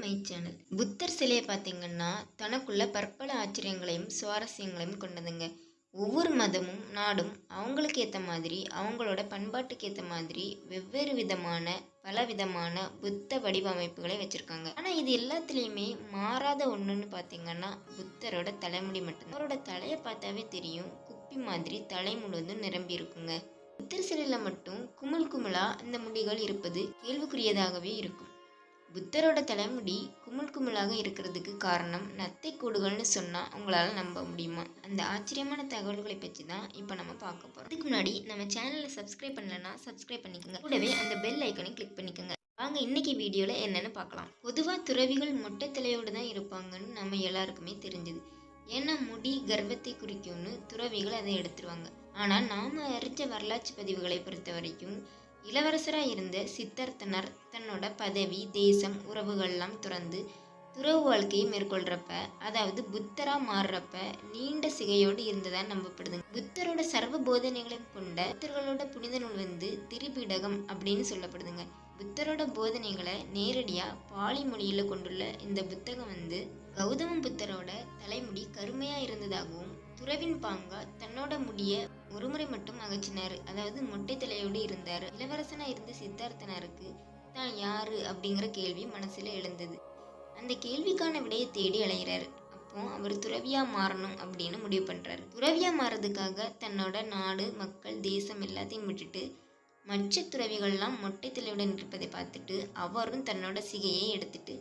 My channel. புத்தர் சிலையை பார்த்தீங்கன்னா தனக்குள்ள பற்பல ஆச்சரியங்களையும் சுவாரஸ்யங்களையும் கொண்டதுங்க. ஒவ்வொரு மதமும் நாடும் அவங்களுக்கு ஏற்ற மாதிரி அவங்களோட பண்பாட்டுக்கு ஏற்ற மாதிரி வெவ்வேறு விதமான பல விதமான புத்த வடிவமைப்புகளை வச்சுருக்காங்க. ஆனால் இது எல்லாத்துலேயுமே மாறாத ஒன்றுன்னு பார்த்தீங்கன்னா புத்தரோட தலைமுடி மட்டும்தான். அவரோட தலையை பார்த்தாவே தெரியும், குப்பி மாதிரி தலை முழுவதும் நிரம்பி இருக்குங்க. புத்தர் சிலையில் மட்டும் குமிழ் குமிழா இந்த முடிகள் இருப்பது கேள்விக்குரியதாகவே இருக்கும். புத்தரோட தலைமுடி குமிழ் குமிழாக இருக்கிறதுக்கு காரணம் நத்தை கூடுகள்னு சொன்னால் உங்களால் நம்ப முடியுமா? அந்த ஆச்சரியமான தகவல்களை பற்றி தான் இப்போ நம்ம பார்க்க போகிறோம். அதுக்கு முன்னாடி நம்ம சேனலை சப்ஸ்கிரைப் பண்ணலன்னா சப்ஸ்கிரைப் பண்ணிக்கோங்க. கூடவே அந்த பெல் ஐக்கனை கிளிக் பண்ணிக்கோங்க. வாங்க இன்னைக்கு வீடியோவில் என்னென்னு பார்க்கலாம். பொதுவாக துறவிகள் மொட்டை தலையோடு தான் இருப்பாங்கன்னு நம்ம எல்லாருக்குமே தெரிஞ்சது. ஏன்னா முடி கர்வத்தை குறிக்கும்னு துறவிகள் அதை எடுத்துருவாங்க. ஆனால் நாம் அறிஞ்ச வரலாற்று பதிவுகளை பொறுத்த வரைக்கும் இளவரசராக இருந்த சித்தார்த்தனர் தன்னோட பதவி, தேசம், உறவுகள்லாம் துறந்து துறவு வாழ்க்கையை மேற்கொள்றப்ப, அதாவது புத்தரா மாறுறப்ப நீண்ட சிகையோடு இருந்ததா நம்பப்படுதுங்க. புத்தரோட சர்வ போதனைகளையும் கொண்ட புத்தர்களோட புனித நூல் திரிபிடகம் அப்படின்னு சொல்லப்படுதுங்க. புத்தரோட போதனைகளை நேரடியா பாலி மொழியில கொண்டுள்ள இந்த புத்தகம் கௌதம புத்தரோட தலைமுடி கருமையா இருந்ததாகவும் துறவின் பாங்கா தன்னோட முடிய ஒருமுறை மட்டும் அகற்றினாரு, அதாவது மொட்டை தலையோடு இருந்தாரு. இளவரசனா இருந்த சித்தார்த்தனருக்கு தான் யாரு அப்படிங்கிற கேள்வி மனசுல எழுந்தது. அந்த கேள்விக்கான விடையை தேடி அலைகிறாரு. அப்போ அவர் துறவியா மாறணும் அப்படின்னு முடிவு பண்றாரு. துறவியா மாறதுக்காக தன்னோட நாடு, மக்கள், தேசம் எல்லாத்தையும் விட்டுட்டு மற்ற துறவிகள்லாம் மொட்டை தலையுடன் இருப்பதை பார்த்துட்டு அவரும் தன்னோட சிகையை எடுத்துட்டு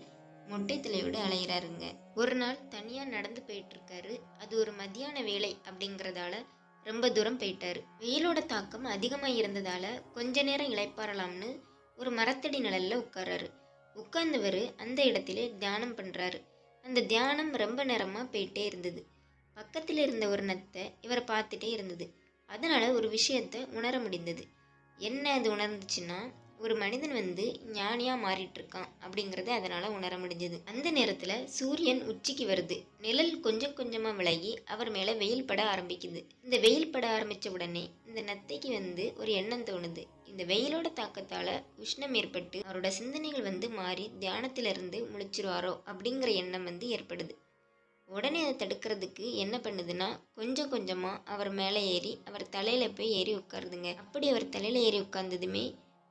மொட்டை தலையோடு அலைகிறாருங்க. ஒரு நாள் தனியா நடந்து போயிட்டு இருக்காரு. அது ஒரு மத்தியான வேலை அப்படிங்கிறதால ரொம்ப தூரம் போயிட்டாரு. வெயிலோட தாக்கம் அதிகமாக இருந்ததால கொஞ்ச நேரம் இளைப்பாறலாம்னு ஒரு மரத்தடி நிழல்ல உட்காராரு. உட்கார்ந்தவர் அந்த இடத்திலே தியானம் பண்றாரு. அந்த தியானம் ரொம்ப நேரமா போயிட்டே இருந்தது. பக்கத்தில் இருந்த ஒரு நத்தை இவரை பார்த்துட்டே இருந்தது. அதனால ஒரு விஷயத்த உணர முடிந்தது. என்ன அது உணர்ந்துச்சுன்னா, ஒரு மனிதன் ஞானியா மாறிட்டு இருக்கான் அப்படிங்கறத அதனால உணர முடிஞ்சது. அந்த நேரத்துல சூரியன் உச்சிக்கு வருது. நிழல் கொஞ்சம் கொஞ்சமா விலகி அவர் மேல வெயில் பட ஆரம்பிக்குது. இந்த வெயில் பட ஆரம்பிச்ச உடனே இந்த நத்தைக்கு ஒரு எண்ணம் தோணுது. இந்த வெயிலோட தாக்கத்தால உஷ்ணம் ஏற்பட்டு அவரோட சிந்தனைகள் மாறி தியானத்திலிருந்து முழிச்சிருவாரோ அப்படிங்கிற எண்ணம் ஏற்படுது. உடனே அதை தடுக்கிறதுக்கு என்ன பண்ணுதுன்னா, கொஞ்சம் கொஞ்சமா அவர் மேலே ஏறி அவர் தலையில போய் ஏறி உட்காருதுங்க. அப்படி அவர் தலையில ஏறி உட்கார்ந்ததுமே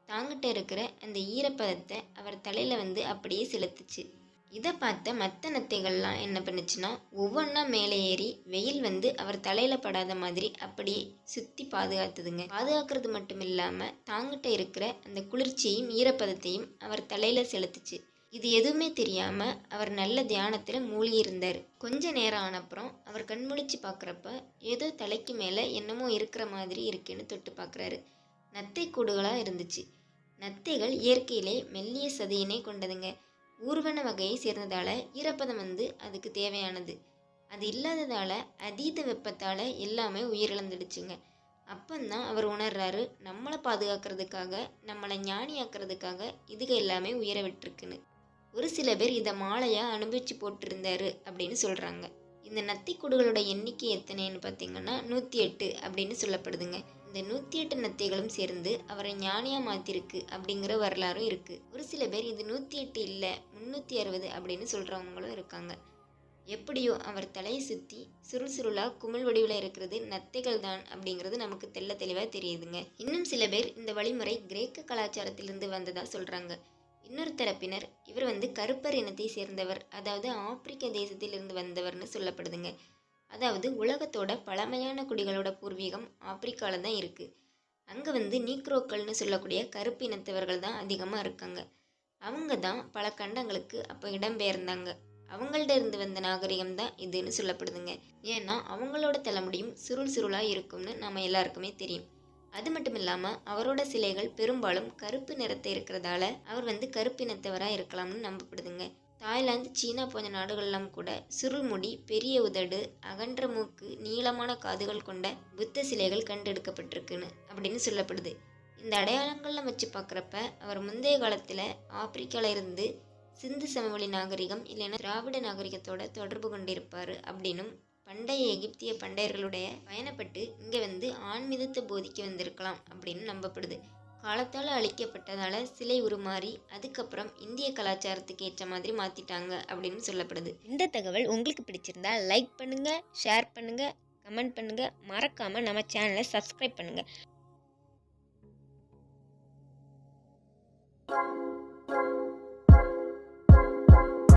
தாங்கிட்ட இருக்கிற அந்த ஈரப்பதத்தை அவர் தலையில அப்படியே செலுத்துச்சு. இதை பார்த்த மற்ற நத்தைகள்லாம் என்ன பண்ணுச்சுன்னா, ஒவ்வொன்றா மேலே ஏறி வெயில் அவர் தலையில படாத மாதிரி அப்படியே சுத்தி பாதுகாத்துதுங்க. பாதுகாக்கிறது மட்டும் இல்லாம தாங்கிட்ட இருக்கிற அந்த குளிர்ச்சியையும் ஈரப்பதத்தையும் அவர் தலையில செலுத்துச்சு. இது எதுவுமே தெரியாம அவர் நல்ல தியானத்துல மூழ்கி இருந்தார். கொஞ்ச நேரம் ஆனப்புறம் அவர் கண்முழிச்சு பார்க்குறப்ப ஏதோ தலைக்கு மேல என்னமோ இருக்கிற மாதிரி இருக்குன்னு தொட்டு பார்க்குறாரு. நத்தை கூடுகளா இருந்துச்சு. நத்தைகள் இயற்கையிலே மெல்லிய சதையினை கொண்டதுங்க. ஊர்வன வகையை சேர்ந்ததால ஈரப்பதம் அதுக்கு தேவையானது. அது இல்லாததால அதீத வெப்பத்தால எல்லாமே உயிரிழந்துடுச்சுங்க. அப்பந்தான் அவர் உணர்றாரு, நம்மளை பாதுகாக்கிறதுக்காக, நம்மளை ஞானியாக்குறதுக்காக இதுக எல்லாமே உயிர விட்டுருக்குன்னு. ஒரு சில பேர் இதை மாலையா அனுபவிச்சு போட்டிருந்தாரு அப்படின்னு சொல்றாங்க. இந்த நத்தை கூடுகளோட எண்ணிக்கை எத்தனைன்னு பார்த்தீங்கன்னா 108 அப்படின்னு சொல்லப்படுதுங்க. இந்த 108 நத்தைகளும் சேர்ந்து அவரை ஞானியா மாத்திருக்கு அப்படிங்கிற வரலாறும் இருக்கு. ஒரு சில பேர் இது 108 இல்லை 360 அப்படின்னு சொல்றவங்களும் இருக்காங்க. எப்படியோ அவர் தலையை சுற்றி சுருள் சுருளா குமிழ் வடிவில் இருக்கிறது நத்தைகள் தான் அப்படிங்கிறது நமக்கு தெள்ள தெளிவாக தெரியுதுங்க. இன்னும் சில பேர் இந்த வழிமுறை கிரேக்க கலாச்சாரத்திலிருந்து வந்ததா சொல்றாங்க. இன்னொரு தரப்பினர் இவர் கருப்பர் இனத்தை சேர்ந்தவர், அதாவது ஆப்பிரிக்க தேசத்திலிருந்து வந்தவர்னு சொல்லப்படுதுங்க. அதாவது உலகத்தோட பழமையான குடிகளோட பூர்வீகம் ஆப்பிரிக்கால தான் இருக்கு. அங்கே நீக்ரோக்கள்னு சொல்லக்கூடிய கருப்பு இனத்தவர்கள் தான் அதிகமாக இருக்காங்க. அவங்க தான் பல கண்டங்களுக்கு அப்போ இடம்பெயர்ந்தாங்க. அவங்கள்ட்ட இருந்து வந்த நாகரிகம் தான் இதுன்னு சொல்லப்படுதுங்க. ஏன்னா அவங்களோட தலைமுடியும் சுருள் சுருளாக இருக்கும்னு நம்ம எல்லாருக்குமே தெரியும். அது மட்டும் இல்லாமல் அவரோட சிலைகள் பெரும்பாலும் கருப்பு நிறத்தை இருக்கிறதால அவர் கருப்பினத்தவராக இருக்கலாம்னு நம்பப்படுதுங்க. தாய்லாந்து, சீனா போன்ற நாடுகள்லாம் கூட சுருள் முடி, பெரிய உதடு, அகன்ற மூக்கு, நீளமான காதுகள் கொண்ட புத்த சிலைகள் கண்டெடுக்கப்பட்டிருக்குன்னு அப்படின்னு சொல்லப்படுது. இந்த அடையாளங்கள்லாம் வச்சு பார்க்குறப்ப அவர் முந்தைய காலத்தில் ஆப்பிரிக்கால இருந்து சிந்து சமவெளி நாகரிகம் இல்லைன்னா திராவிட நாகரிகத்தோட தொடர்பு கொண்டிருப்பார் அப்படின்னும், பண்டைய எகிப்திய பண்டையர்களுடைய பயணப்பட்டு இங்கே ஆன்மீகத்தை போதிக்க வந்திருக்கலாம் அப்படின்னு நம்பப்படுது. காலத்தால் அழிக்கப்பட்டதால் சிலை உருமாறி அதுக்கப்புறம் இந்திய கலாச்சாரத்துக்கு ஏற்ற மாதிரி மாற்றிட்டாங்க அப்படின்னு சொல்லப்படுது. இந்த தகவல் உங்களுக்கு பிடிச்சிருந்தா லைக் பண்ணுங்கள், ஷேர் பண்ணுங்கள், கமெண்ட் பண்ணுங்கள், மறக்காமல் நம்ம சேனலை சப்ஸ்கிரைப் பண்ணுங்கள்.